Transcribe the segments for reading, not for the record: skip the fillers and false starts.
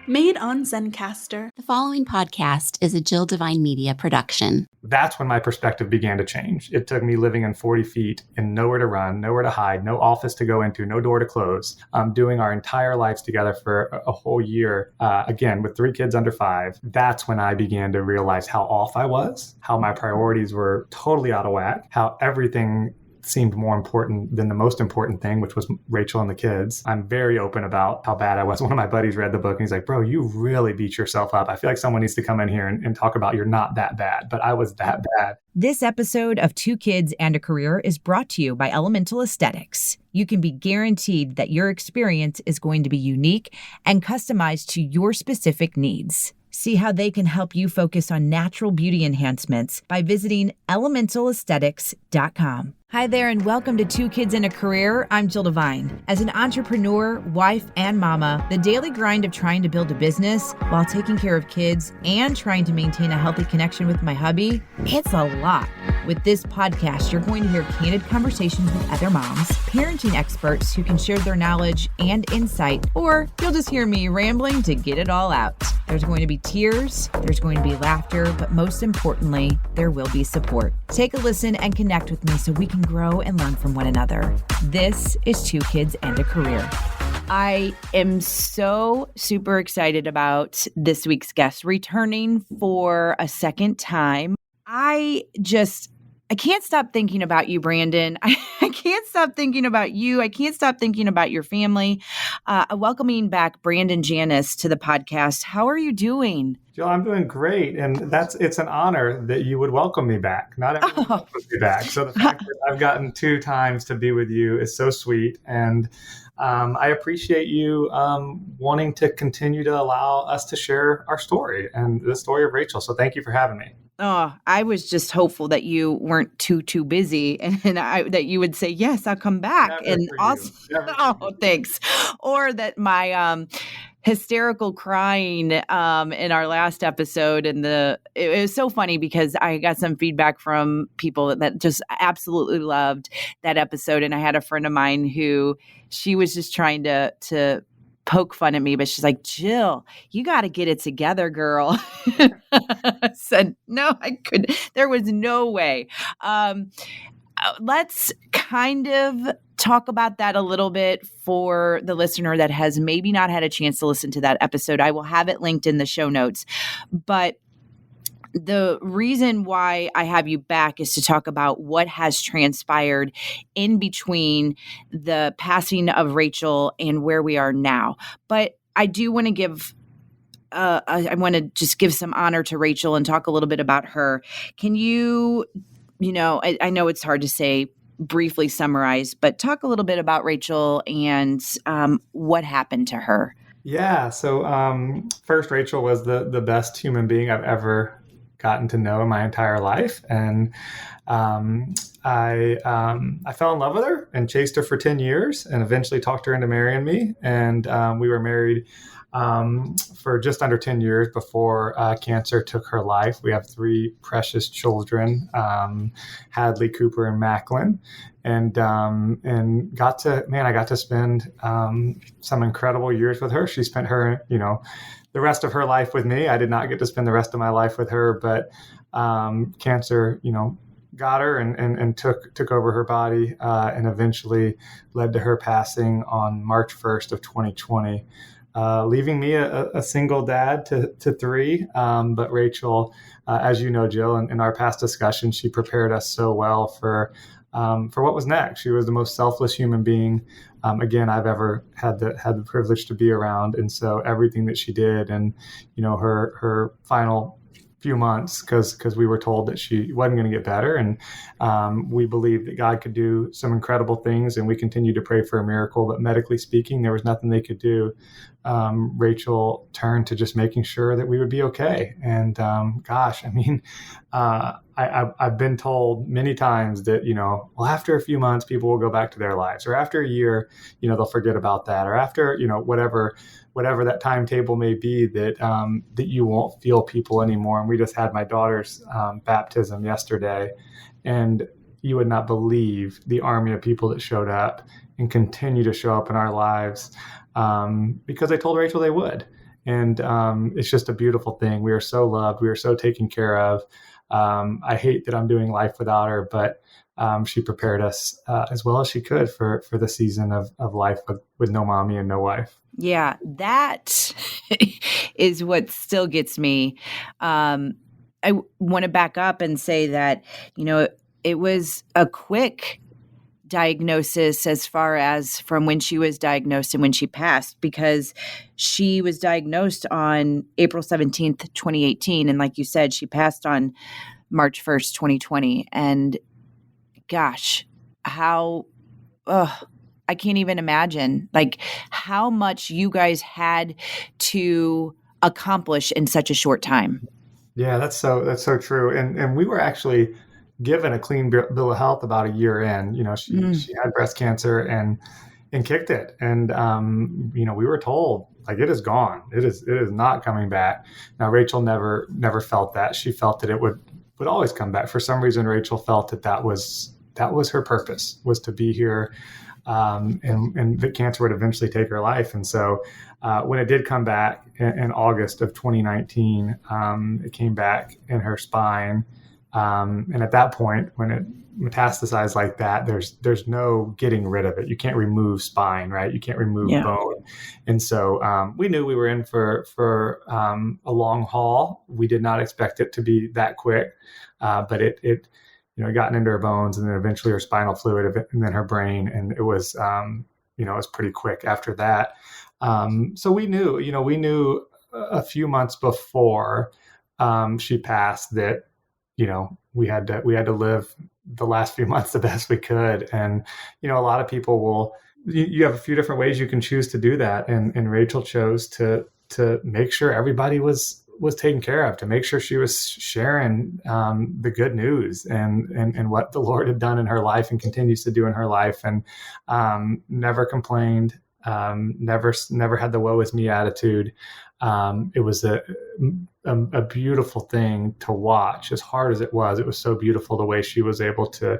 Made on Zencaster. The following podcast is a Jill Devine Media production. That's when my perspective began to change. It took me living in 40 feet and nowhere to run, nowhere to hide, no office to go into, no door to close, doing our entire lives together for a whole year, again, with 3 kids under 5. That's when I began to realize how off I was, how my priorities were totally out of whack, how everything seemed more important than the most important thing, which was Rachel and the kids. I'm very open about how bad I was. One of my buddies read the book and he's like, bro, you really beat yourself up. I feel like someone needs to come in here and talk about you're not that bad, but I was that bad. This episode of 2 Kids and a Career is brought to you by Elemental Aesthetics. You can be guaranteed that your experience is going to be unique and customized to your specific needs. See how they can help you focus on natural beauty enhancements by visiting elementalaesthetics.com. Hi there and welcome to 2 Kids and a Career. I'm Jill Devine. As an entrepreneur, wife, and mama, the daily grind of trying to build a business while taking care of kids and trying to maintain a healthy connection with my hubby, it's a lot. With this podcast, you're going to hear candid conversations with other moms, parenting experts who can share their knowledge and insight, or you'll just hear me rambling to get it all out. There's going to be tears, there's going to be laughter, but most importantly, there will be support. Take a listen and connect with me so we can grow and learn from one another. This is 2 Kids and a Career. I am so super excited about this week's guest returning for a second time. I can't stop thinking about you, Brandon. I can't stop thinking about you. I can't stop thinking about your family. Welcoming back Brandon Janis to the podcast. How are you doing? Jill, I'm doing great. And it's an honor that you would welcome me back. Not everyone welcomes me back. So the fact that I've gotten 2 times to be with you is so sweet. And I appreciate you wanting to continue to allow us to share our story and the story of Rachel. So thank you for having me. Oh, I was just hopeful that you weren't too busy and that you would say, yes, I'll come back. Never and also, thanks. Or that my hysterical crying in our last episode it was so funny because I got some feedback from people that just absolutely loved that episode. And I had a friend of mine who she was just trying to poke fun at me, but she's like, Jill, you got to get it together, girl. I said, no, I couldn't. There was no way. Let's kind of talk about that a little bit for the listener that has maybe not had a chance to listen to that episode. I will have it linked in the show notes. But the reason why I have you back is to talk about what has transpired in between the passing of Rachel and where we are now. But I do want to give I want to just give some honor to Rachel and talk a little bit about her. Can you I know it's hard to say briefly summarize, but talk a little bit about Rachel and what happened to her. Yeah. So first, Rachel was the best human being I've ever gotten to know in my entire life. And I fell in love with her and chased her for 10 years and eventually talked her into marrying me. And we were married for just under 10 years before cancer took her life. We have 3 precious children, Hadley, Cooper, and Macklin. And I got to spend some incredible years with her. She spent her, the rest of her life with me. I did not get to spend the rest of my life with her, but cancer, got her and took over her body and eventually led to her passing on March 1st of 2020, leaving me a single dad to 3. But Rachel, as you know, Jill, in our past discussion, she prepared us so well for what was next. She was the most selfless human being, again, I've ever had the privilege to be around. And so everything that she did and, her final few months, because we were told that she wasn't going to get better. And we believed that God could do some incredible things, and we continued to pray for a miracle. But medically speaking, there was nothing they could do. Rachel turned to just making sure that we would be okay. And I've been told many times that, after a few months, people will go back to their lives, or after a year, they'll forget about that, or after, whatever that timetable may be, that you won't feel people anymore. And we just had my daughter's baptism yesterday, and you would not believe the army of people that showed up and continue to show up in our lives because they told Rachel they would. And it's just a beautiful thing. We are so loved. We are so taken care of. I hate that I'm doing life without her, but she prepared us as well as she could for the season of life with no mommy and no wife. Yeah, that is what still gets me. I want to back up and say that, it was a quick diagnosis as far as from when she was diagnosed and when she passed, because she was diagnosed on April 17th, 2018. And like you said, she passed on March 1st, 2020. And gosh, I can't even imagine like how much you guys had to accomplish in such a short time. Yeah, that's so true. And we were actually given a clean bill of health about a year in. She had breast cancer and kicked it. And we were told like it is gone. It is not coming back. Now Rachel never felt that. She felt that it would always come back. For some reason, Rachel felt that was her purpose, was to be here. And the cancer would eventually take her life. And so when it did come back in August of 2019, it came back in her spine. And at that point, when it metastasized like that, there's no getting rid of it. You can't remove spine, right? You can't remove bone. And so we knew we were in for a long haul. We did not expect it to be that quick, but it gotten into her bones and then eventually her spinal fluid and then her brain. And it was, it was pretty quick after that. So we knew a few months before she passed that, we had to live the last few months the best we could. And, a lot of people you have a few different ways you can choose to do that. And Rachel chose to make sure everybody was taken care of, to make sure she was sharing the good news and what the Lord had done in her life and continues to do in her life, and never complained, never had the woe is me attitude. It was a beautiful thing to watch. As hard as it was so beautiful the way she was able to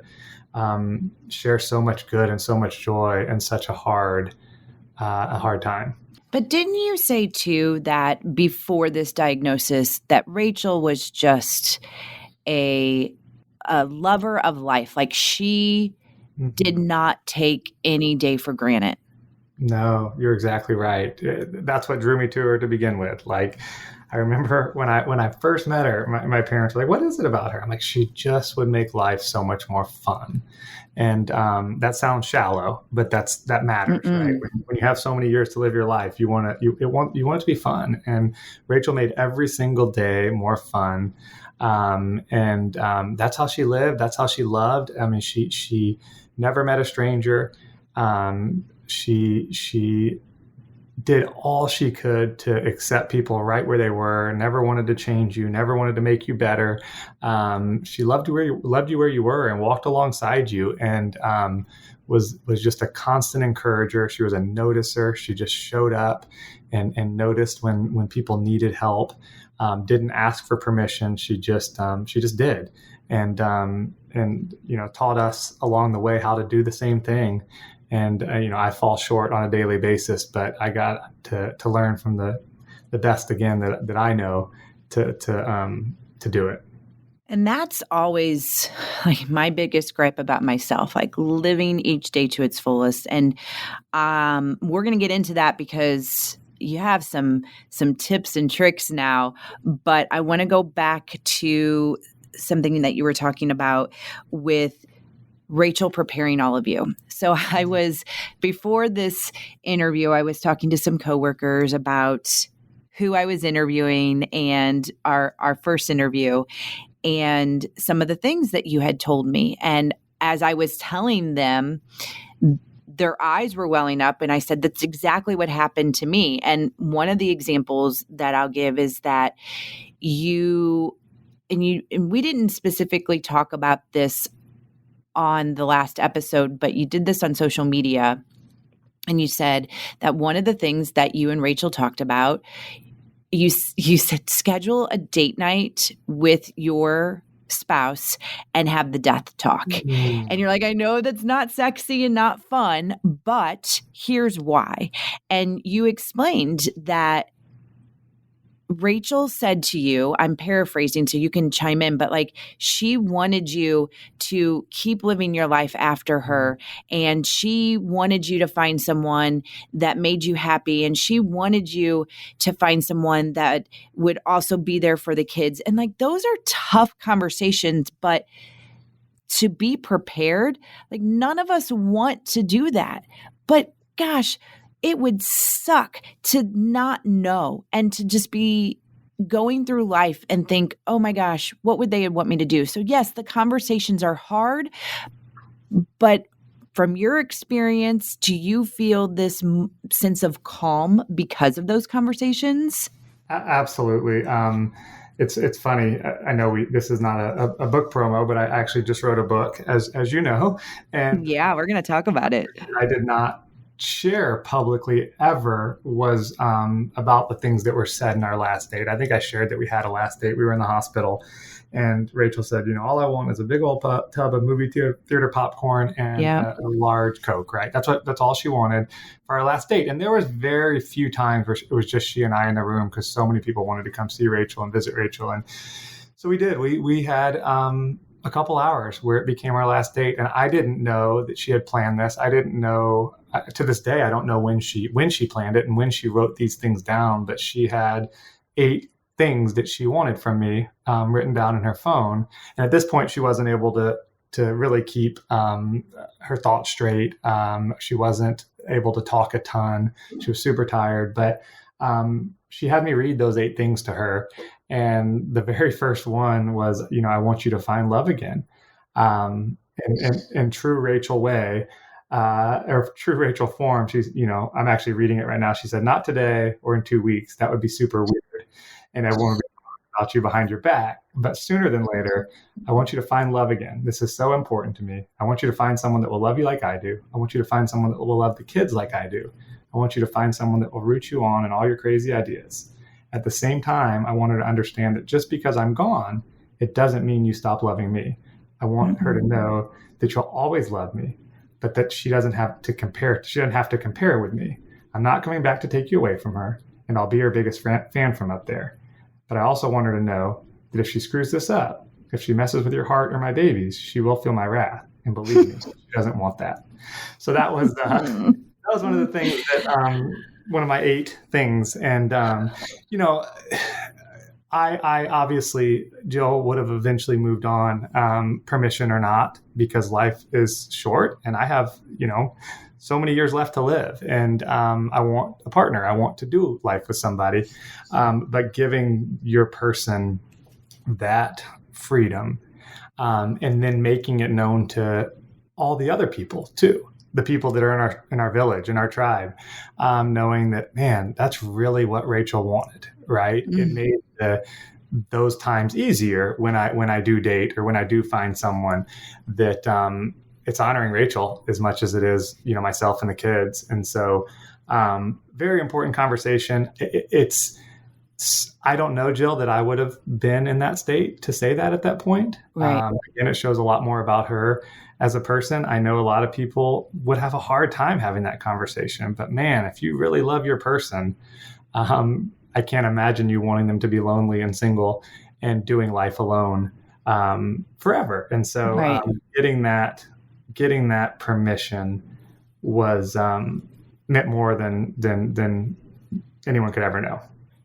share so much good and so much joy in such a hard time. But didn't you say too that before this diagnosis that Rachel was just a lover of life? Like she did not take any day for granted. No, you're exactly right. That's what drew me to her to begin with. Like, I remember when I first met her, my parents were like, "What is it about her?" I'm like, "She just would make life so much more fun." And that sounds shallow, but that matters, right? When you have so many years to live your life, you want it to be fun. And Rachel made every single day more fun. And that's how she lived. That's how she loved. I mean, she never met a stranger. She did all she could to accept people right where they were, never wanted to change you, never wanted to make you better. She loved you where you were and walked alongside you, and was just a constant encourager. She was a noticer. She just showed up and noticed when people needed help. Didn't ask for permission. She just did. And taught us along the way how to do the same thing. And, I fall short on a daily basis, but I got to learn from the best again that I know to do it. And that's always like my biggest gripe about myself, like living each day to its fullest. And we're going to get into that because you have some tips and tricks now, but I want to go back to something that you were talking about with Rachel preparing all of you. So before this interview, I was talking to some coworkers about who I was interviewing and our first interview and some of the things that you had told me. And as I was telling them, their eyes were welling up, and I said, that's exactly what happened to me. And one of the examples that I'll give is that and we didn't specifically talk about this on the last episode, but you did this on social media, and you said that one of the things that you and Rachel talked about, you said schedule a date night with your spouse and have the death talk. Mm-hmm. And you're like, I know that's not sexy and not fun, but here's why. And you explained that Rachel said to you, I'm paraphrasing so you can chime in, but like she wanted you to keep living your life after her, and she wanted you to find someone that made you happy, and she wanted you to find someone that would also be there for the kids. And like those are tough conversations, but to be prepared, like none of us want to do that. But gosh, it would suck to not know and to just be going through life and think, oh my gosh, what would they want me to do? So, yes, the conversations are hard, but from your experience, do you feel this sense of calm because of those conversations? Absolutely. It's funny. I know this is not a book promo, but I actually just wrote a book, as you know, and Yeah, we're going to talk about it. I did not share publicly ever was about the things that were said in our last date. I think I shared that we had a last date. We were in the hospital, and Rachel said, all I want is a big old tub of movie theater popcorn and a large Coke, right? That's all she wanted for our last date. And there was very few times where it was just she and I in the room because so many people wanted to come see Rachel and visit Rachel. And so we did. We had a couple hours where it became our last date. And I didn't know that she had planned this. I didn't know, to this day, I don't know when she planned it and when she wrote these things down, but she had 8 things that she wanted from me written down in her phone. And at this point, she wasn't able to really keep her thoughts straight. She wasn't able to talk a ton. She was super tired, but she had me read those 8 things to her. And the very first one was, I want you to find love again. In true Rachel way, or true Rachel form, she's, I'm actually reading it right now. She said, not today or in 2 weeks. That would be super weird. And everyone would be talking about you behind your back. But sooner than later, I want you to find love again. This is so important to me. I want you to find someone that will love you like I do. I want you to find someone that will love the kids like I do. I want you to find someone that will root you on in all your crazy ideas. At the same time, I want her to understand that just because I'm gone, it doesn't mean you stop loving me. I want her to know that you'll always love me, but that she doesn't have to compare. She doesn't have to compare with me. I'm not coming back to take you away from her, and I'll be her biggest fan from up there. But I also want her to know that if she screws this up, if she messes with your heart or my babies, she will feel my wrath. And believe me, she doesn't want that. So that was one of the things that one of my 8 things. And I obviously, Jill would have eventually moved on, permission or not, because life is short, and I have so many years left to live, and I want a partner. I want to do life with somebody, but giving your person that freedom, and then making it known to all the other people too, the people that are in our village, in our tribe, knowing that, man, that's really what Rachel wanted, right? It made those times easier when I do date or when I do find someone that it's honoring Rachel as much as it is, myself and the kids. And so very important conversation. It's I don't know, Jill, that I would have been in that state to say that at that point. Right. Again, it shows a lot more about her as a person. I know a lot of people would have a hard time having that conversation, but man, if you really love your person, I can't imagine you wanting them to be lonely and single and doing life alone forever. And so getting that permission was meant more than anyone could ever know.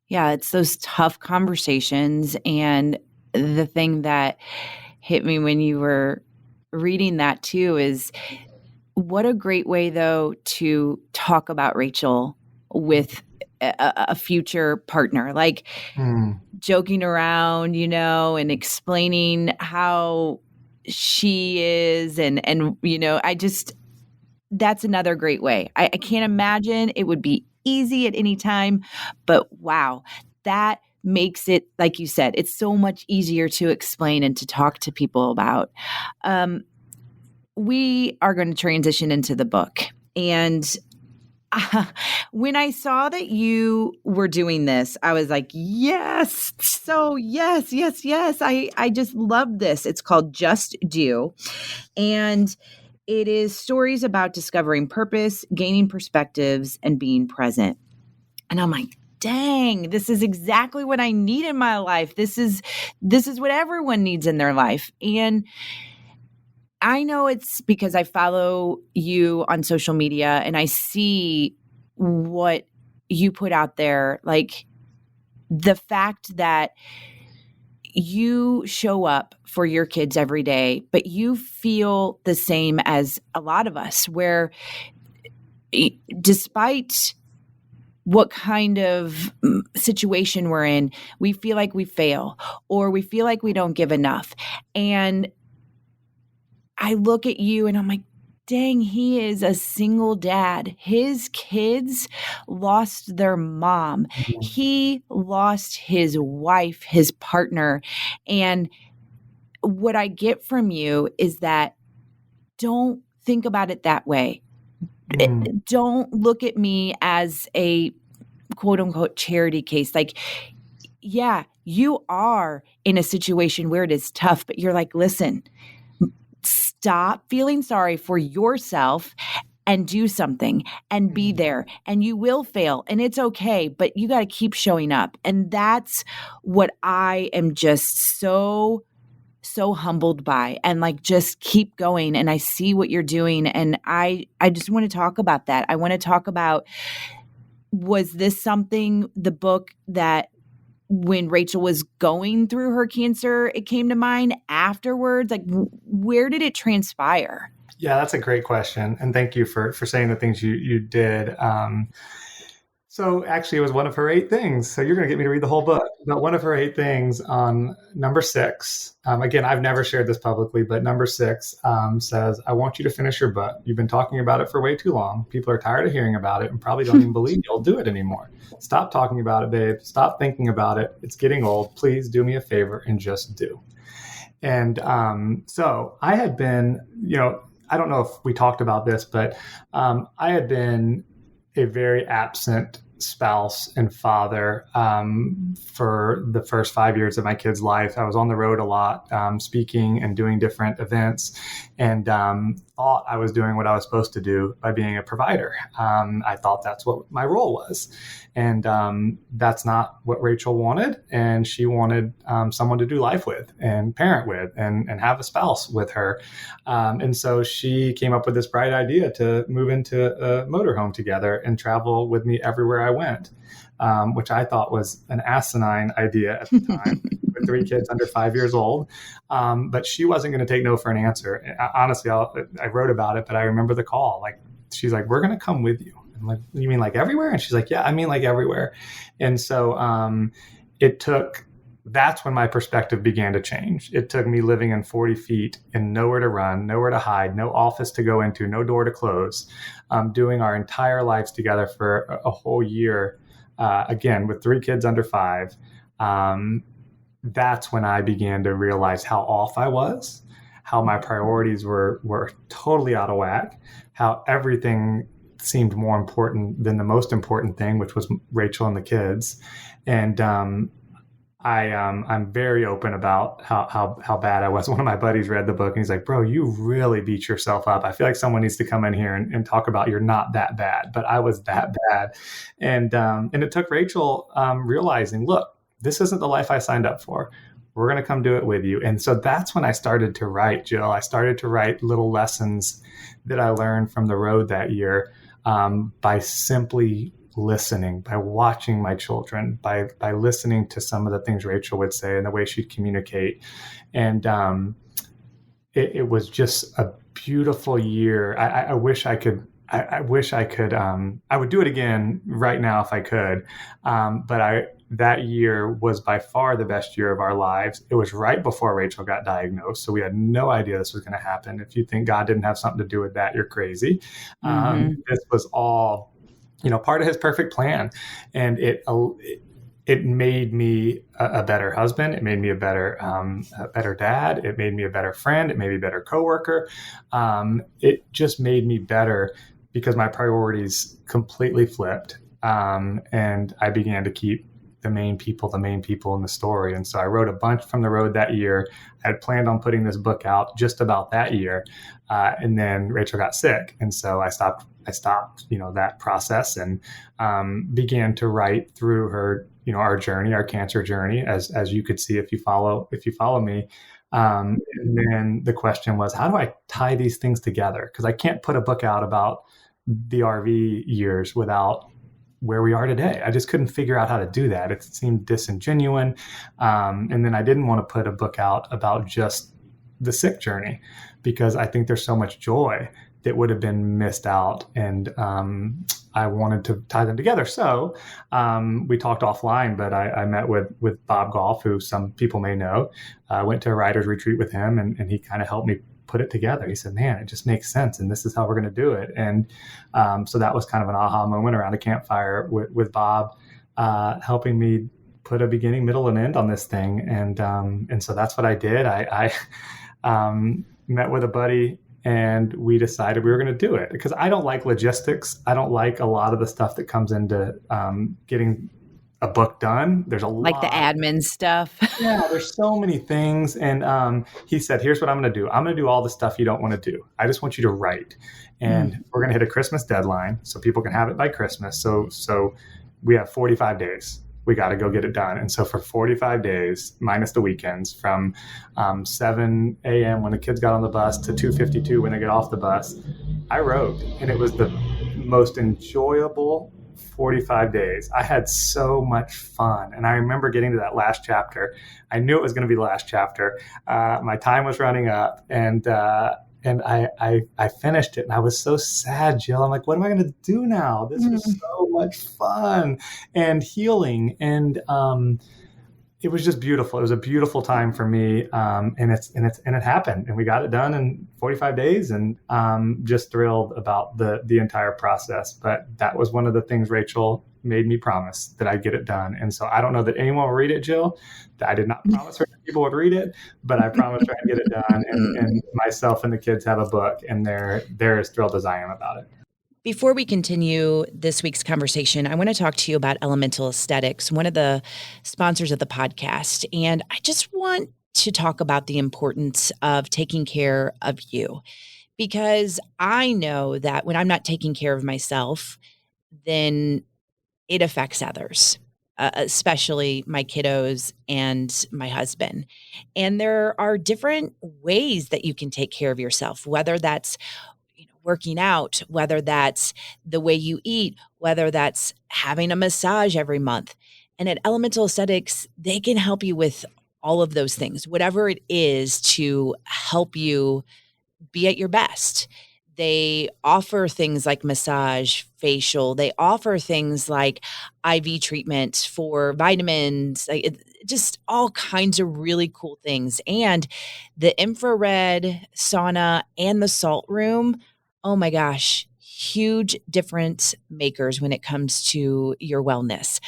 Yeah, it's those tough conversations. And the thing that hit me when you were reading that too is what a great way, though, to talk about Rachel with a future partner, like joking around, and explaining how she is. And that's another great way. I can't imagine it would be easy at any time, but wow, that makes it, like you said, it's so much easier to explain and to talk to people about. We are going to transition into the book. And when I saw that you were doing this, I was like, yes. So yes. I just love this. It's called Just Do. And it is stories about discovering purpose, gaining perspectives, and being present. And I'm like, dang, this is exactly what I need in my life. This is what everyone needs in their life. And I know it's because I follow you on social media and I see what you put out there. Like the fact that you show up for your kids every day, but you feel the same as a lot of us, where despite what kind of situation we're in, we feel like we fail or we feel like we don't give enough. And I look at you and I'm like, dang, he is a single dad. His kids lost their mom. He lost his wife, his partner. And what I get from you is that don't think about it that way. Don't look at me as a quote unquote charity case. Like, yeah, you are in a situation where it is tough, but you're like, listen, stop feeling sorry for yourself and do something and be there, and you will fail and it's okay, but you got to keep showing up. And that's what I am just so humbled by, and like, just keep going. And I see what you're doing. And I just want to talk about that. I want to talk about, was this something, the book that when Rachel was going through her cancer, it came to mind afterwards? Like, where did it transpire? Yeah, that's a great question. And thank you for saying the things you did. So actually, it was one of her 8 things. So you're going to get me to read the whole book. But one of her 8 things on number 6, again, I've never shared this publicly, but number 6 says, I want you to finish your book. You've been talking about it for way too long. People are tired of hearing about it and probably don't even believe you'll do it anymore. Stop talking about it, babe. Stop thinking about it. It's getting old. Please do me a favor and just do. And so I had been, I don't know if we talked about this, but I had been a very absent spouse and father for the first 5 years of my kid's life. I was on the road a lot, speaking and doing different events, and thought I was doing what I was supposed to do by being a provider. I thought that's what my role was. And that's not what Rachel wanted. And she wanted someone to do life with and parent with and have a spouse with her. And so she came up with this bright idea to move into a motorhome together and travel with me everywhere I went, which I thought was an asinine idea at the time. With 3 kids under 5 years old. But she wasn't going to take no for an answer. Honestly, I wrote about it, but I remember the call. Like, she's like, we're going to come with you. I'm like, you mean like everywhere? And she's like, yeah, I mean like everywhere. And so that's when my perspective began to change. It took me living in 40 feet and nowhere to run, nowhere to hide, no office to go into, no door to close, doing our entire lives together for a whole year, again, with 3 kids under 5. That's when I began to realize how off I was, how my priorities were totally out of whack, how everything seemed more important than the most important thing, which was Rachel and the kids. And I'm very open about how bad I was. One of my buddies read the book and he's like, bro, you really beat yourself up. I feel like someone needs to come in here and talk about you're not that bad, but I was that bad. And it took Rachel realizing, look, this isn't the life I signed up for. We're going to come do it with you. And so that's when I started to write, Jill. I started to write little lessons that I learned from the road that year by simply listening, by watching my children, by listening to some of the things Rachel would say and the way she'd communicate. And it was just a beautiful year. I wish I could. I wish I could. I would do it again right now if I could. But that year was by far the best year of our lives. It was right before Rachel got diagnosed, so we had no idea this was going to happen. If you think God didn't have something to do with that, you're crazy. This was all, part of His perfect plan, and it made me a better husband. It made me a better dad. It made me a better friend. It made me a better coworker. It just made me better because my priorities completely flipped. And I began to keep the main people in the story. And so I wrote a bunch from the road that year. I had planned on putting this book out just about that year. And then Rachel got sick. And so I stopped, that process, and began to write through her, our journey, our cancer journey, as you could see if you follow me. And then the question was, how do I tie these things together? Because I can't put a book out about the RV years without where we are today. I just couldn't figure out how to do that. It seemed disingenuous. And then I didn't want to put a book out about just the sick journey, because I think there's so much joy that would have been missed out. And I wanted to tie them together. So we talked offline, but I met with Bob Goff, who some people may know. I went to a writer's retreat with him, and he kind of helped me put it together. He said, man, it just makes sense, and this is how we're going to do it. And so that was kind of an aha moment around a campfire with Bob, helping me put a beginning, middle, and end on this thing. And so that's what I did. I met with a buddy, and we decided we were going to do it, because I don't like logistics. I don't like a lot of the stuff that comes into getting a book done. There's a lot. Like the admin stuff. Yeah, there's so many things. And he said, here's what I'm going to do. I'm going to do all the stuff you don't want to do. I just want you to write. And we're going to hit a Christmas deadline so people can have it by Christmas. So we have 45 days. We got to go get it done. And so for 45 days, minus the weekends, from 7 a.m. when the kids got on the bus to 2:52 when they get off the bus, I wrote. And it was the most enjoyable 45 days. I had so much fun. And I remember getting to that last chapter. I knew it was going to be the last chapter. My time was running up, and I finished it, and I was so sad, Jill. I'm like, what am I going to do now? This was so much fun and healing. And it was just beautiful. It was a beautiful time for me. And it happened, and we got it done in 45 days, and just thrilled about the entire process. But that was one of the things Rachel made me promise, that I'd get it done. And so I don't know that anyone will read it, Jill. I did not promise her that people would read it, but I promised her I'd get it done. And myself and the kids have a book, and they're as thrilled as I am about it. Before we continue this week's conversation, I want to talk to you about Elemental Aesthetics, one of the sponsors of the podcast. And I just want to talk about the importance of taking care of you, because I know that when I'm not taking care of myself, then it affects others, especially my kiddos and my husband. And there are different ways that you can take care of yourself, whether that's working out, whether that's the way you eat, whether that's having a massage every month. And at Elemental Aesthetics, they can help you with all of those things, whatever it is to help you be at your best. They offer things like massage, facial. They offer things like IV treatments for vitamins, just all kinds of really cool things. And the infrared sauna and the salt room, oh my gosh, huge difference makers when it comes to your wellness.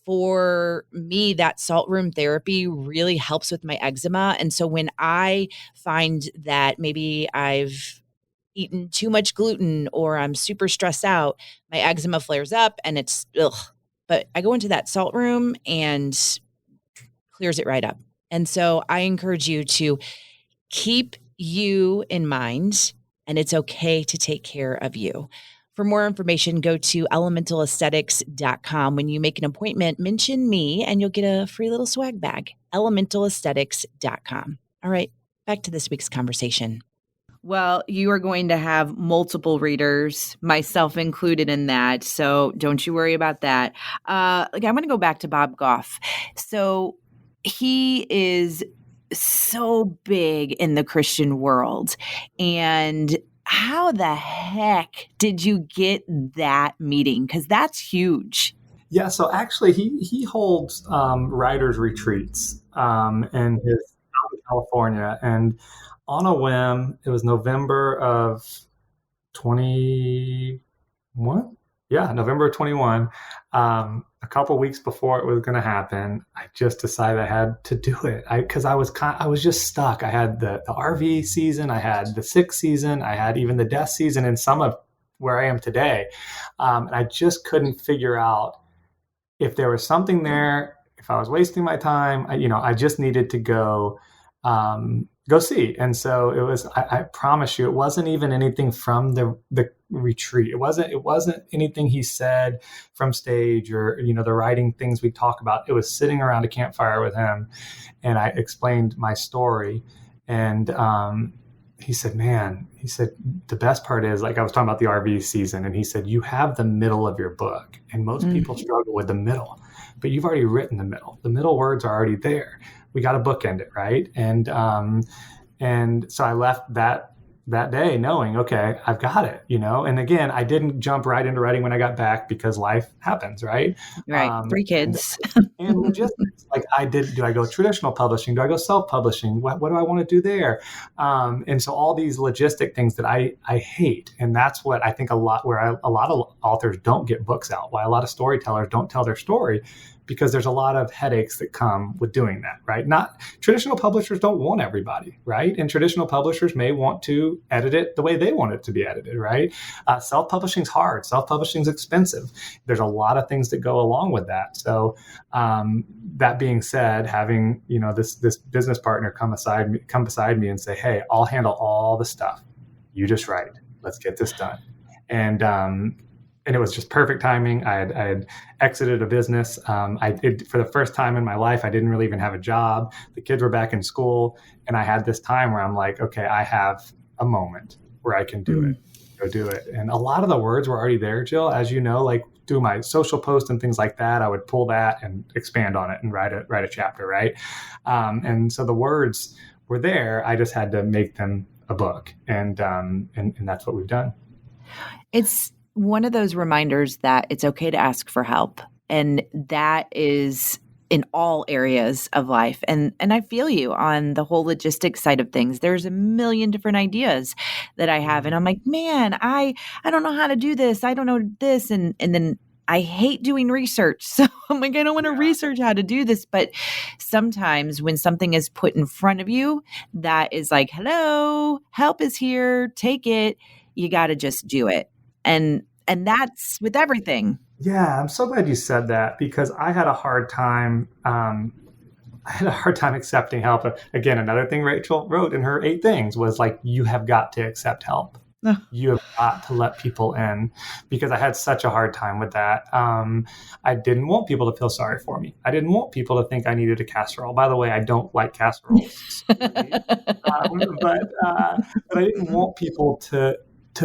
For me, that salt room therapy really helps with my eczema. And so when I find that maybe I've eaten too much gluten or I'm super stressed out, my eczema flares up and it's ugh. But I go into that salt room and clears it right up. And so I encourage you to keep you in mind, and it's okay to take care of you. For more information, go to elementalaesthetics.com. When you make an appointment, mention me and you'll get a free little swag bag. Elementalaesthetics.com. All right, back to this week's conversation. Well, you are going to have multiple readers, myself included in that. So don't you worry about that. I'm going to go back to Bob Goff. So he is so big in the Christian world. And how the heck did you get that meeting? Because that's huge. Yeah, so actually he holds writers retreats in his California, and on a whim, it was November of 21. Yeah, November of 21. A couple weeks before it was going to happen, I just decided I had to do it. Because I was just stuck. I had the RV season, I had the sick season, I had even the death season, and some of where I am today. And I just couldn't figure out if there was something there if I was wasting my time, I just needed to go see. And so it was, I promise you, it wasn't even anything from the retreat. It wasn't anything he said from stage or, the writing things we talk about. It was sitting around a campfire with him. And I explained my story. And he said, the best part is, like, I was talking about the RV season. And he said, you have the middle of your book. And most people struggle with the middle, but you've already written the middle. The middle words are already there. We got to bookend it, right? And so I left that day knowing, okay, I've got it, And again, I didn't jump right into writing when I got back because life happens, right? Right. 3 kids. And logistics. Like, do I go traditional publishing? Do I go self-publishing? What do I want to do there? And so all these logistic things that I hate. And that's what I think a lot of authors don't get books out, why a lot of storytellers don't tell their story, because there's a lot of headaches that come with doing that, right? Not traditional publishers don't want everybody, right? And traditional publishers may want to edit it the way they want it to be edited, right? Self-publishing's hard. Self-publishing's expensive. There's a lot of things that go along with that. So that being said, having, this business partner come beside me and say, hey, I'll handle all the stuff. You just write. Let's get this done. And it was just perfect timing. I had exited a business. For the first time in my life, I didn't really even have a job. The kids were back in school. And I had this time where I'm like, okay, I have a moment where I can do it. Go do it. And a lot of the words were already there, Jill. As you know, like, do my social post and things like that, I would pull that and expand on it and write a chapter, right? And so the words were there. I just had to make them a book. And that's what we've done. It's one of those reminders that it's okay to ask for help. And that is in all areas of life. And I feel you on the whole logistics side of things. There's a million different ideas that I have. And I'm like, man, I don't know how to do this. I don't know this. And then I hate doing research. So I'm like, I don't want to research how to do this. But sometimes when something is put in front of you, that is like, hello, help is here. Take it. You got to just do it. And that's with everything. Yeah, I'm so glad you said that, because I had a hard time. I had a hard time accepting help. Again, another thing Rachel wrote in her 8 things was like, you have got to accept help. You have got to let people in, because I had such a hard time with that. I didn't want people to feel sorry for me. I didn't want people to think I needed a casserole. By the way, I don't like casseroles. But I didn't want people to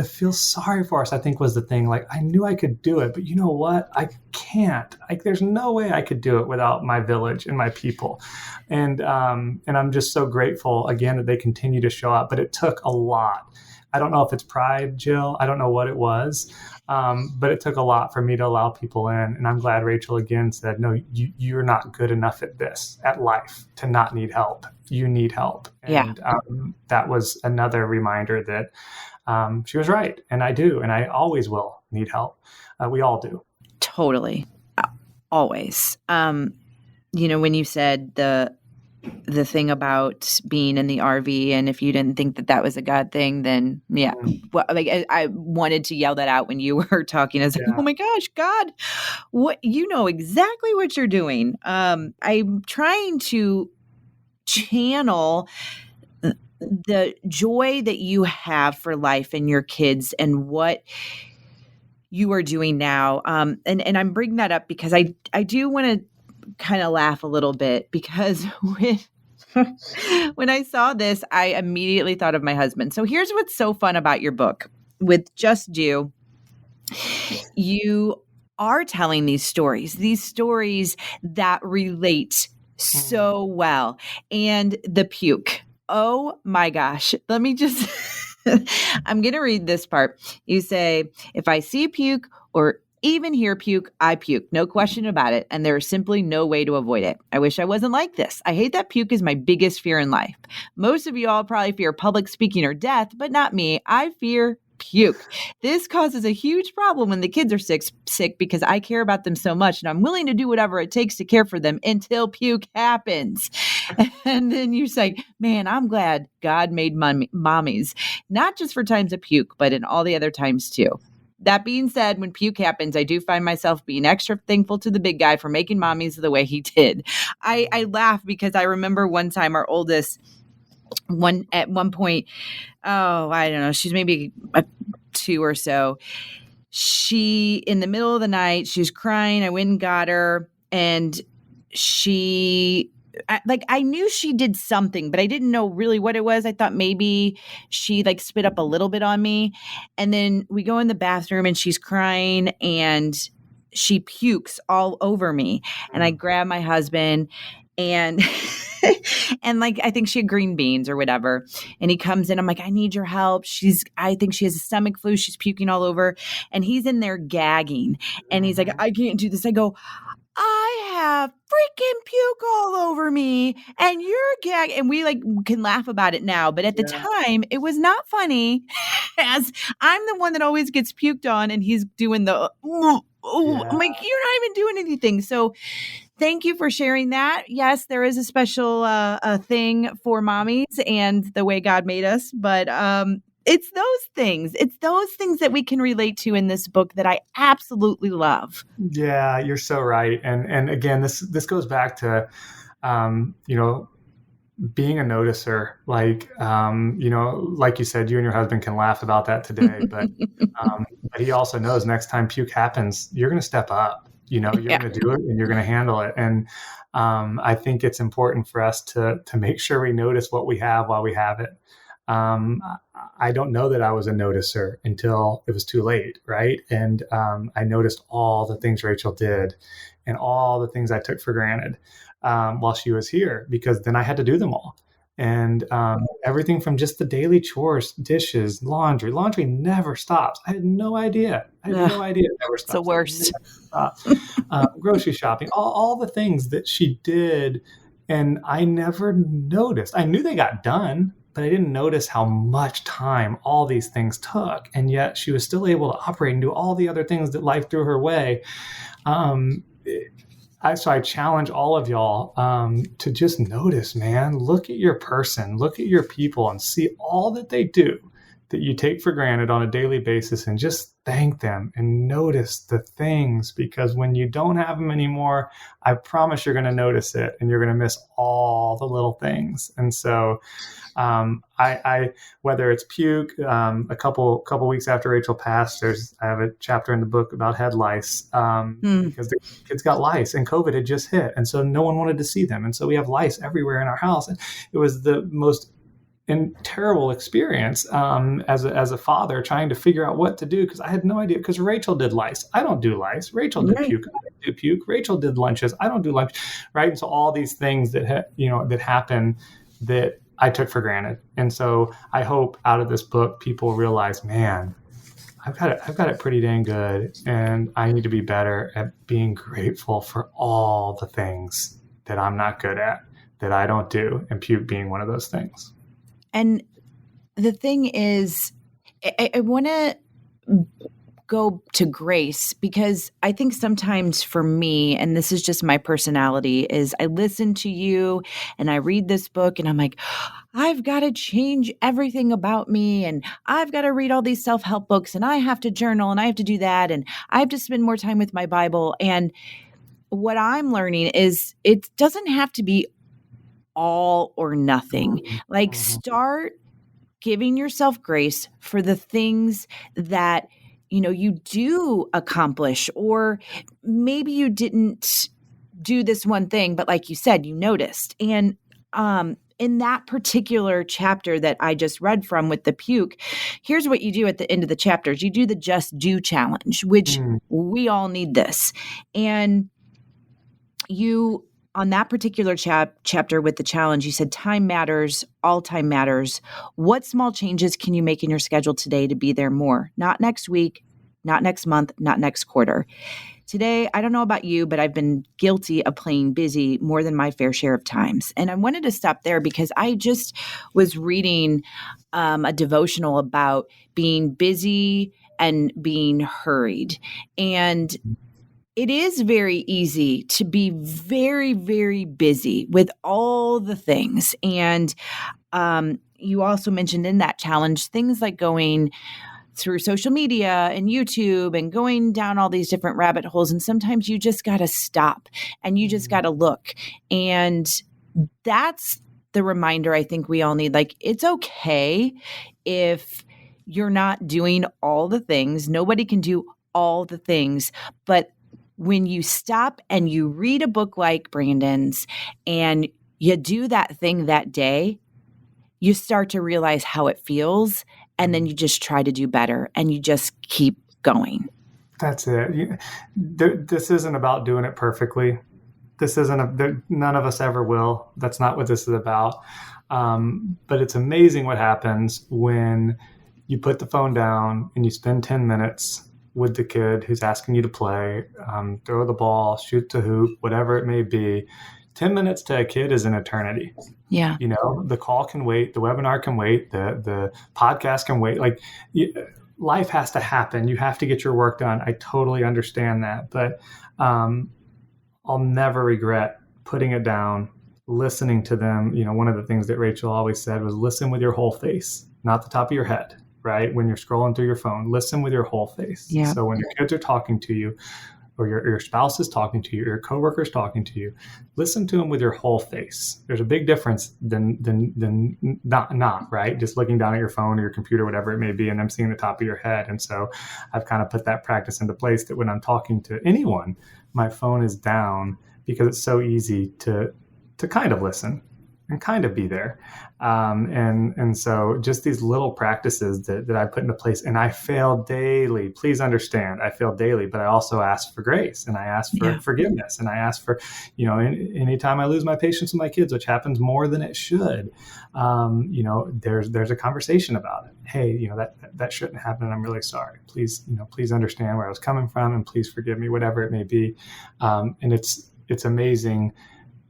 feel sorry for us, I think, was the thing. Like, I knew I could do it, but you know what? I can't. Like, there's no way I could do it without my village and my people. And I'm just so grateful, again, that they continue to show up. But it took a lot. I don't know if it's pride, Jill. I don't know what it was. But it took a lot for me to allow people in. And I'm glad Rachel again said, no, you're not good enough at life to not need help. You need help. And that was another reminder that she was right. And I do. And I always will need help. We all do. Totally. Always. When you said the thing about being in the RV, and if you didn't think that was a God thing, then well, like I wanted to yell that out when you were talking. I was like, oh my gosh, God, what, you know exactly what you're doing. I'm trying to channel the joy that you have for life and your kids and what you are doing now. And I'm bringing that up because I do want to kind of laugh a little bit, because when I saw this, I immediately thought of my husband. So here's what's so fun about your book. With Just Do, you are telling these stories that relate so well. And the puke. Oh my gosh. Let me just, I'm going to read this part. You say, if I see puke or even hear puke, I puke. No question about it. And there is simply no way to avoid it. I wish I wasn't like this. I hate that puke is my biggest fear in life. Most of you all probably fear public speaking or death, but not me. I fear puke. This causes a huge problem when the kids are sick because I care about them so much and I'm willing to do whatever it takes to care for them until puke happens. And then you say, man, I'm glad God made mommies, not just for times of puke, but in all the other times too. That being said, when puke happens, I do find myself being extra thankful to the big guy for making mommies the way he did. I laugh because I remember one time our oldest, at one point, I don't know, she's maybe a 2 or so. She, in the middle of the night, she was crying. I went and got her, and I knew she did something, but I didn't know really what it was. I thought maybe she like spit up a little bit on me. And then we go in the bathroom and she's crying and she pukes all over me. And I grab my husband and and like I think she had green beans or whatever. And he comes in. I'm like, I need your help. I think she has a stomach flu. She's puking all over. And he's in there gagging. And he's like, I can't do this. I go, I have freaking puke all over me and you're gagging. And we like can laugh about it now. But at the time, it was not funny as I'm the one that always gets puked on and he's doing the, I'm like, you're not even doing anything. So thank you for sharing that. Yes, there is a special thing for mommies and the way God made us. But it's those things. It's those things that we can relate to in this book that I absolutely love. Yeah, you're so right. And again, this goes back to, being a noticer. Like, like you said, you and your husband can laugh about that today, but he also knows next time puke happens, you're going to step up. You're going to do it and you're going to handle it. And I think it's important for us to make sure we notice what we have while we have it. I don't know that I was a noticer until it was too late, right? And I noticed all the things Rachel did and all the things I took for granted while she was here, because then I had to do them all. And everything from just the daily chores, dishes, laundry never stops. I had no idea. It never stops. It's the worst. Grocery shopping, all the things that she did. And I never noticed. I knew they got done, but I didn't notice how much time all these things took. And yet she was still able to operate and do all the other things that life threw her way. So I challenge all of y'all to just notice, man, look at your person, look at your people and see all that they do that you take for granted on a daily basis and just thank them and notice the things, because when you don't have them anymore, I promise you're going to notice it and you're going to miss all the little things. And so I whether it's puke, a couple weeks after Rachel passed, I have a chapter in the book about head lice because the kids got lice and COVID had just hit. And so no one wanted to see them. And so we have lice everywhere in our house. And it was the most terrible experience as a father trying to figure out what to do, because I had no idea, because Rachel did lice. I don't do lice. Rachel did puke. I don't do puke. Rachel did lunches. I don't do lunch. Right. And so all these things that happen that I took for granted. And so I hope out of this book, people realize, man, I've got it pretty dang good. And I need to be better at being grateful for all the things that I'm not good at, that I don't do, and puke being one of those things. And the thing is, I want to go to grace, because I think sometimes for me, and this is just my personality, is I listen to you and I read this book and I'm like, I've got to change everything about me, and I've got to read all these self-help books, and I have to journal, and I have to do that, and I have to spend more time with my Bible. And what I'm learning is it doesn't have to be all or nothing. Like, start giving yourself grace for the things that, you do accomplish, or maybe you didn't do this one thing, but like you said, you noticed. And in that particular chapter that I just read from with the puke, here's what you do at the end of the chapters. You do the Just Do challenge, which we all need this. And you, on that particular chapter with the challenge, you said time matters, all time matters. What small changes can you make in your schedule today to be there more? Not next week, not next month, not next quarter. Today, I don't know about you, but I've been guilty of playing busy more than my fair share of times. And I wanted to stop there because I just was reading a devotional about being busy and being hurried. And it is very easy to be very, very busy with all the things. And you also mentioned in that challenge things like going through social media and YouTube and going down all these different rabbit holes. And sometimes you just got to stop and you just got to look. And that's the reminder I think we all need. Like, it's okay if you're not doing all the things. Nobody can do all the things. But when you stop and you read a book like Brandon's and you do that thing that day, you start to realize how it feels. And then you just try to do better and you just keep going. That's it. This isn't about doing it perfectly. This isn't none of us ever will. That's not what this is about. But it's amazing what happens when you put the phone down and you spend 10 minutes with the kid who's asking you to play, throw the ball, shoot the hoop, whatever it may be. 10 minutes to a kid is an eternity. Yeah. The call can wait, the webinar can wait, the podcast can wait. Like, life has to happen. You have to get your work done. I totally understand that. But I'll never regret putting it down, listening to them. One of the things that Rachel always said was listen with your whole face, not the top of your head, right? When you're scrolling through your phone, listen with your whole face. Yeah. So when your kids are talking to you, or your spouse is talking to you, or your coworker is talking to you, listen to them with your whole face. There's a big difference than not, right? Just looking down at your phone or your computer, whatever it may be, and them seeing the top of your head. And so I've kind of put that practice into place that when I'm talking to anyone, my phone is down because it's so easy to kind of listen and kind of be there. And so just these little practices that I put into place, and I fail daily. Please understand, I fail daily, but I also ask for grace and I ask for forgiveness and I ask for, anytime I lose my patience with my kids, which happens more than it should, there's a conversation about it. Hey, that shouldn't happen. And I'm really sorry. Please understand where I was coming from and please forgive me, whatever it may be. And it's amazing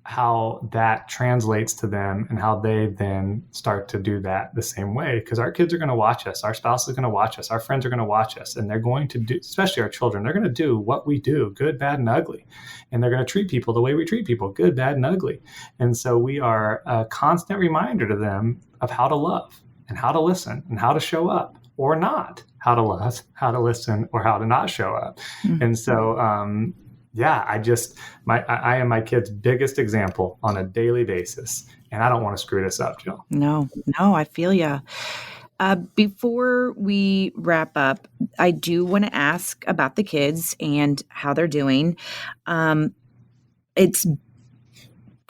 how that translates to them and how they then start to do that the same way, because our kids are going to watch us, our spouse is going to watch us, our friends are going to watch us, and they're going to do, especially our children, they're going to do what we do, good, bad, and ugly. And they're going to treat people the way we treat people, good, bad, and ugly. And so we are a constant reminder to them of how to love and how to listen and how to show up or not, how to love, how to listen, or how to not show up. Mm-hmm. And so, I am my kid's biggest example on a daily basis, and I don't want to screw this up, Jill. No, I feel ya. Before we wrap up, I do want to ask about the kids and how they're doing. It's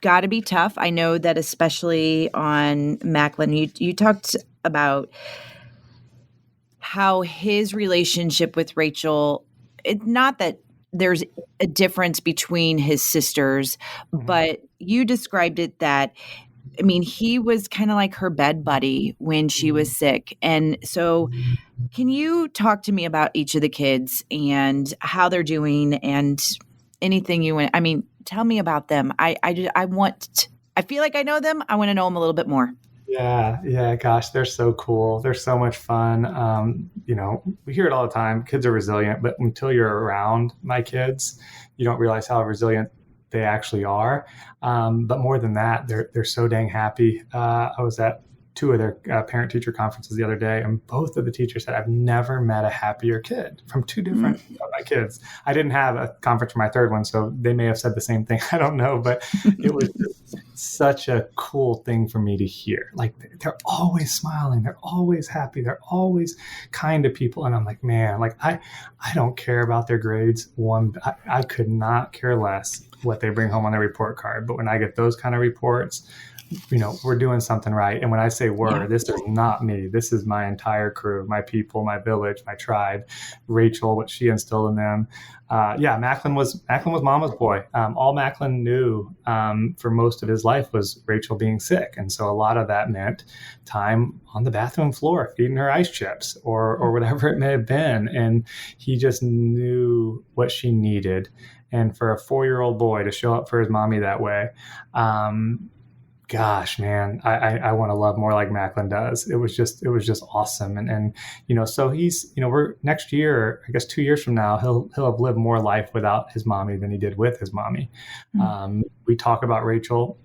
got to be tough. I know that especially on Macklin, you talked about how his relationship with Rachel, not that there's a difference between his sisters, but you described it that, he was kind of like her bed buddy when she was sick. And so can you talk to me about each of the kids and how they're doing and anything you want? Tell me about them. I feel like I know them. I want to know them a little bit more. Yeah. Gosh, they're so cool. They're so much fun. We hear it all the time. Kids are resilient, but until you're around my kids, you don't realize how resilient they actually are. But more than that, they're so dang happy. I was at two of their parent-teacher conferences the other day, and both of the teachers said, I've never met a happier kid from two different of my kids. I didn't have a conference for my third one, so they may have said the same thing. I don't know, but it was just such a cool thing for me to hear. Like, they're always smiling. They're always happy. They're always kind to people. And I'm like, man, like I don't care about their grades. I could not care less what they bring home on their report card. But when I get those kind of reports, we're doing something right. And when I say this is not me. This is my entire crew, my people, my village, my tribe. Rachel, what she instilled in them. Macklin was mama's boy. All Macklin knew for most of his life was Rachel being sick. And so a lot of that meant time on the bathroom floor, feeding her ice chips or whatever it may have been. And he just knew what she needed. And for a 4-year-old boy to show up for his mommy that way, gosh, man, I want to love more like Macklin does. It was just awesome. And so he's, we're next year, I guess 2 years from now, he'll have lived more life without his mommy than he did with his mommy. Mm-hmm. We talk about Rachel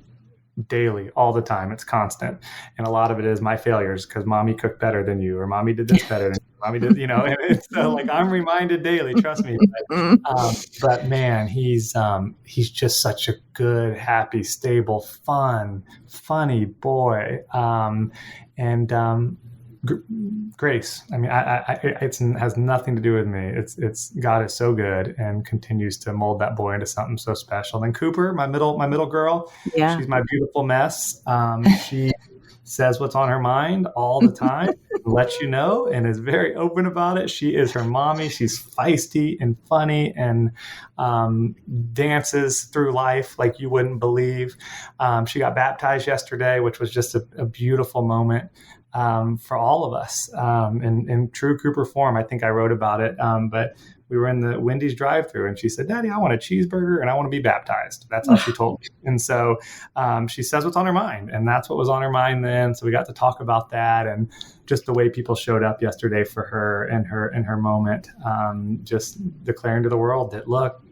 daily, all the time. It's constant. And a lot of it is my failures because mommy cooked better than you, or mommy did this better than you. mommy did, and it's like I'm reminded daily, trust me. But man, he's just such a good, happy, stable, funny boy. And Grace. I mean, it has nothing to do with me. It's God is so good and continues to mold that boy into something so special. Then Cooper, my middle girl, she's my beautiful mess. She says what's on her mind all the time, lets you know, and is very open about it. She is her mommy. She's feisty and funny and dances through life like you wouldn't believe. She got baptized yesterday, which was just a beautiful moment for all of us in true Cooper form. I think I wrote about it, but we were in the Wendy's drive-thru and she said, "Daddy, I want a cheeseburger and I want to be baptized." That's how she told me. And so she says what's on her mind, and that's what was on her mind then. So we got to talk about that and just the way people showed up yesterday for her and her moment, just declaring to the world that, look,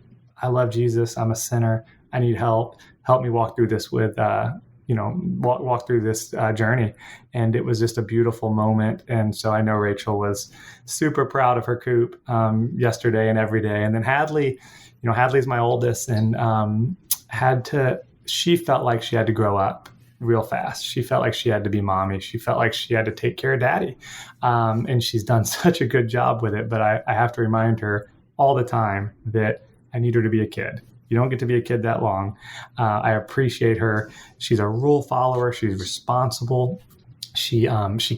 I love Jesus. I'm a sinner. I need help. Help me walk through this with, walk through this journey. And it was just a beautiful moment. And so I know Rachel was super proud of her Coop yesterday and every day. And then Hadley, Hadley's my oldest, and she felt like she had to grow up real fast. She felt like she had to be mommy. She felt like she had to take care of daddy. And she's done such a good job with it. But I have to remind her all the time that I need her to be a kid. You don't get to be a kid that long. I appreciate her. She's a rule follower. She's responsible. She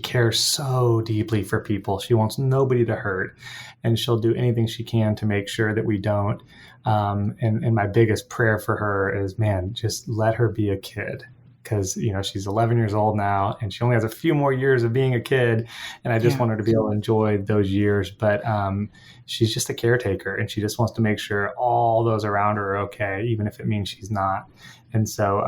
cares so deeply for people. She wants nobody to hurt, and she'll do anything she can to make sure that we don't. And my biggest prayer for her is, man, just let her be a kid. Because, she's 11 years old now and she only has a few more years of being a kid. And I just want her to be able to enjoy those years. But she's just a caretaker, and she just wants to make sure all those around her are okay, even if it means she's not. And so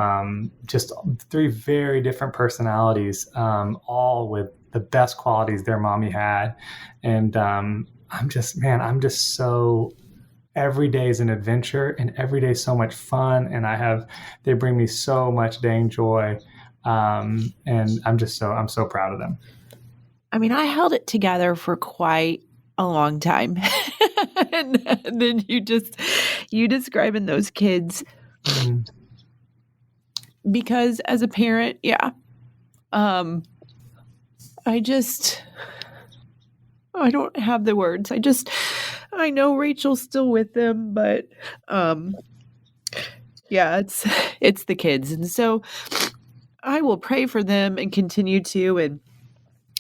just three very different personalities, all with the best qualities their mommy had. And I'm just so... Every day is an adventure, and every day is so much fun. And they bring me so much dang joy. And I'm so proud of them. I mean, I held it together for quite a long time. And then you describing those kids, because as a parent, I don't have the words. I know Rachel's still with them, but it's the kids. And so I will pray for them and continue to. And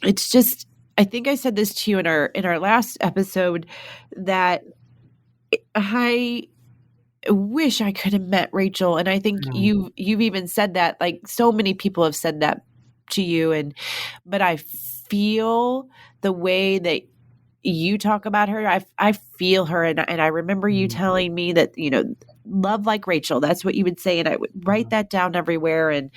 it's just, I think I said this to you in our last episode, that I wish I could have met Rachel. And I think you've even said that, like so many people have said that to you. But I feel the way that you talk about her. I feel her. And I remember you telling me that, love like Rachel, that's what you would say. And I would write that down everywhere. And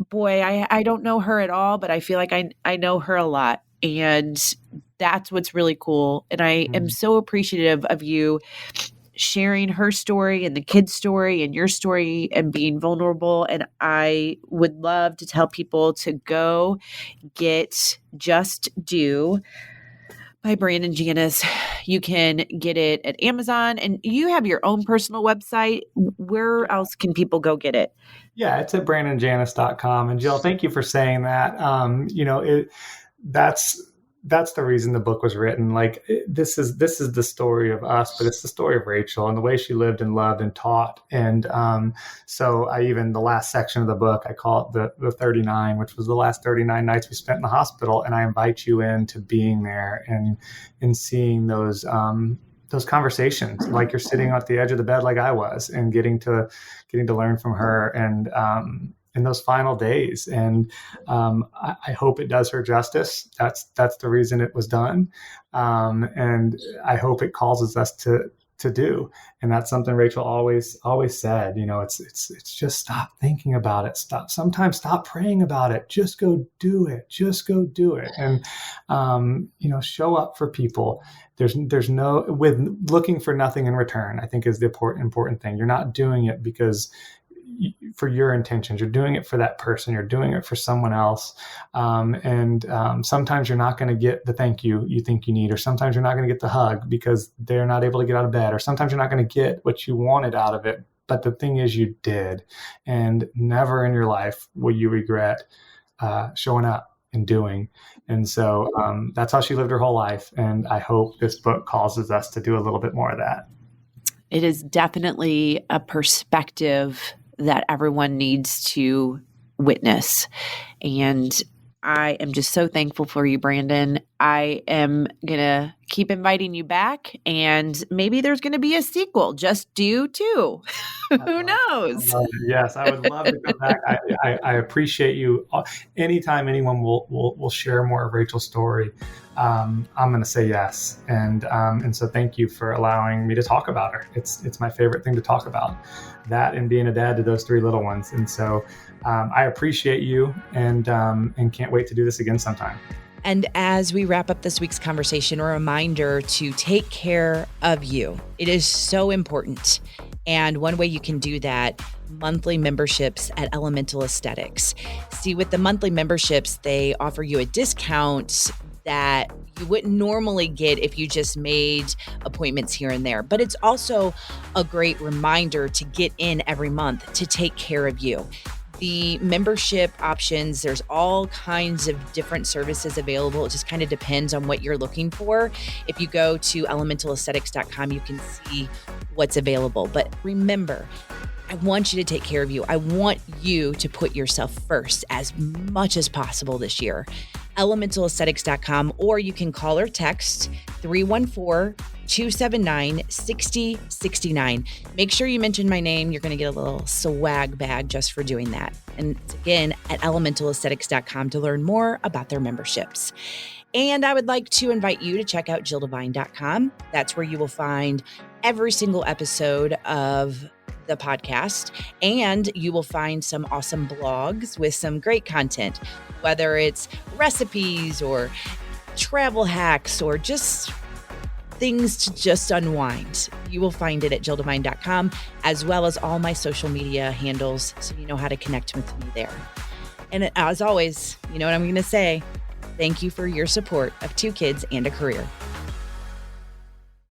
boy, I don't know her at all, but I feel like I know her a lot. And that's what's really cool. And I am so appreciative of you sharing her story and the kid's story and your story and being vulnerable. And I would love to tell people to go get Just Do by Brandon Janis. You can get it at Amazon, and you have your own personal website. Where else can people go get it? Yeah, it's at brandonjanis.com. And Jill, thank you for saying that. That's the reason the book was written. Like this is the story of us, but it's the story of Rachel and the way she lived and loved and taught. And so the last section of the book, I call it the 39, which was the last 39 nights we spent in the hospital. And I invite you into being there and seeing those conversations, like you're sitting at the edge of the bed, like I was, and getting to learn from her and in those final days. And I hope it does her justice. That's the reason it was done. And I hope it causes us to do. And that's something Rachel always said, it's just stop thinking about it. Sometimes stop praying about it. Just go do it. Just go do it. And, show up for people. There's no, with looking for nothing in return, I think is the important thing. You're not doing it because for your intentions. You're doing it for that person. You're doing it for someone else. And sometimes you're not going to get the thank you think you need, or sometimes you're not going to get the hug because they're not able to get out of bed, or sometimes you're not going to get what you wanted out of it. But the thing is, you did, and never in your life will you regret showing up and doing. And so that's how she lived her whole life. And I hope this book causes us to do a little bit more of that. It is definitely a perspective that everyone needs to witness. And I am just so thankful for you, Brandon. I am going to keep inviting you back, and maybe there's going to be a sequel, Just Do Too. Who knows? Yes, I would love to come back. I appreciate you. Anytime anyone will share more of Rachel's story, I'm going to say yes. And so thank you for allowing me to talk about her. It's my favorite thing to talk about, that and being a dad to those 3 little ones. And so I appreciate you, and can't wait to do this again sometime. And as we wrap up this week's conversation, a reminder to take care of you. It is so important. And one way you can do that, monthly memberships at Elemental Aesthetics. See, with the monthly memberships, they offer you a discount that you wouldn't normally get if you just made appointments here and there. But it's also a great reminder to get in every month to take care of you. The membership options, there's all kinds of different services available. It just kind of depends on what you're looking for. If you go to elementalaesthetics.com, you can see what's available. But remember, I want you to take care of you. I want you to put yourself first as much as possible this year. Elementalaesthetics.com, or you can call or text 314-279-6069. Make sure you mention my name. You're going to get a little swag bag just for doing that. And it's again at elementalaesthetics.com to learn more about their memberships. And I would like to invite you to check out jilldevine.com. That's where you will find every single episode of the podcast, and you will find some awesome blogs with some great content, whether it's recipes or travel hacks or just things to just unwind. You will find it at jilldevine.com, as well as all my social media handles, so you know how to connect with me there. And as always, you know what I'm going to say. Thank you for your support of 2 Kids and a Career.